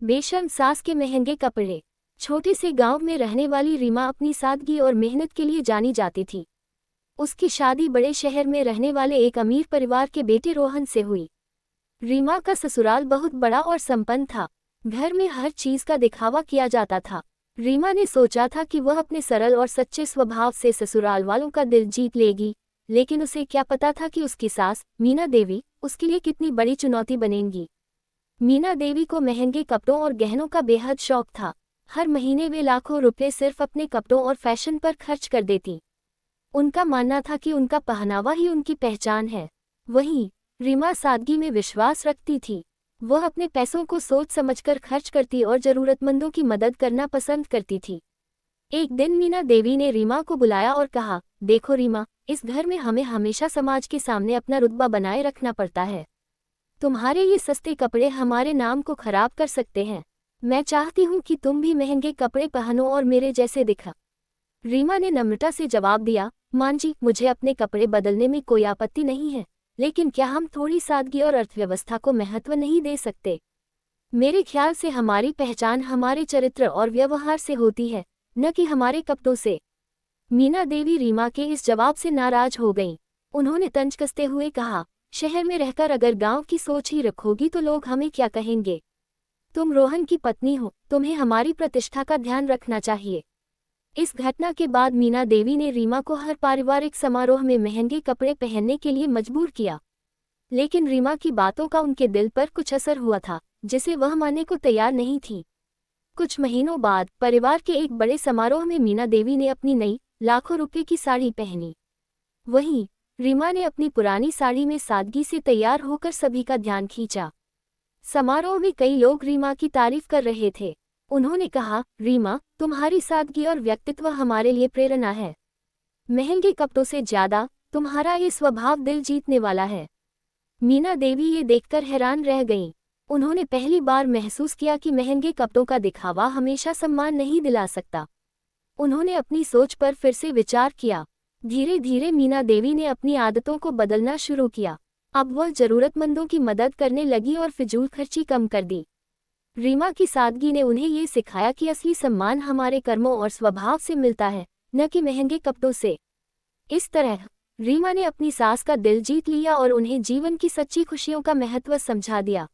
बेशर्म सास के महंगे कपड़े। छोटे से गांव में रहने वाली रीमा अपनी सादगी और मेहनत के लिए जानी जाती थी। उसकी शादी बड़े शहर में रहने वाले एक अमीर परिवार के बेटे रोहन से हुई। रीमा का ससुराल बहुत बड़ा और संपन्न था। घर में हर चीज का दिखावा किया जाता था। रीमा ने सोचा था कि वह अपने सरल और सच्चे स्वभाव से ससुराल वालों का दिल जीत लेगी, लेकिन उसे क्या पता था कि उसकी सास मीना देवी उसके लिए कितनी बड़ी चुनौती बनेंगी। मीना देवी को महंगे कपड़ों और गहनों का बेहद शौक था। हर महीने वे लाखों रुपए सिर्फ अपने कपड़ों और फैशन पर खर्च कर देती। उनका मानना था कि उनका पहनावा ही उनकी पहचान है। वहीं रीमा सादगी में विश्वास रखती थी। वह अपने पैसों को सोच समझकर खर्च करती और जरूरतमंदों की मदद करना पसंद करती थी। एक दिन मीना देवी ने रीमा को बुलाया और कहा, देखो रीमा, इस घर में हमें हमेशा समाज के सामने अपना रुतबा बनाए रखना पड़ता है। तुम्हारे ये सस्ते कपड़े हमारे नाम को खराब कर सकते हैं। मैं चाहती हूँ कि तुम भी महंगे कपड़े पहनो और मेरे जैसे दिखा। रीमा ने नम्रता से जवाब दिया, मां जी, मुझे अपने कपड़े बदलने में कोई आपत्ति नहीं है, लेकिन क्या हम थोड़ी सादगी और अर्थव्यवस्था को महत्व नहीं दे सकते? मेरे ख्याल से हमारी पहचान हमारे चरित्र और व्यवहार से होती है, न कि हमारे कपड़ों से। मीना देवी रीमा के इस जवाब से नाराज हो गईं। उन्होंने तंज कसते हुए कहा, शहर में रहकर अगर गांव की सोच ही रखोगी तो लोग हमें क्या कहेंगे? तुम रोहन की पत्नी हो, तुम्हें हमारी प्रतिष्ठा का ध्यान रखना चाहिए। इस घटना के बाद मीना देवी ने रीमा को हर पारिवारिक समारोह में महंगे कपड़े पहनने के लिए मजबूर किया। लेकिन रीमा की बातों का उनके दिल पर कुछ असर हुआ था, जिसे वह मानने को तैयार नहीं थी। कुछ महीनों बाद परिवार के एक बड़े समारोह में मीना देवी ने अपनी नई लाखों रुपए की साड़ी पहनी। वहीं रीमा ने अपनी पुरानी साड़ी में सादगी से तैयार होकर सभी का ध्यान खींचा। समारोह में कई लोग रीमा की तारीफ कर रहे थे। उन्होंने कहा, रीमा, तुम्हारी सादगी और व्यक्तित्व हमारे लिए प्रेरणा है। महंगे कपड़ों से ज्यादा तुम्हारा ये स्वभाव दिल जीतने वाला है। मीना देवी ये देखकर हैरान रह गईं। उन्होंने पहली बार महसूस किया कि महंगे कपड़ों का दिखावा हमेशा सम्मान नहीं दिला सकता। उन्होंने अपनी सोच पर फिर से विचार किया। धीरे धीरे मीना देवी ने अपनी आदतों को बदलना शुरू किया। अब वह जरूरतमंदों की मदद करने लगी और फिजूल खर्ची कम कर दी। रीमा की सादगी ने उन्हें ये सिखाया कि असली सम्मान हमारे कर्मों और स्वभाव से मिलता है, न कि महंगे कपड़ों से। इस तरह रीमा ने अपनी सास का दिल जीत लिया और उन्हें जीवन की सच्ची खुशियों का महत्व समझा दिया।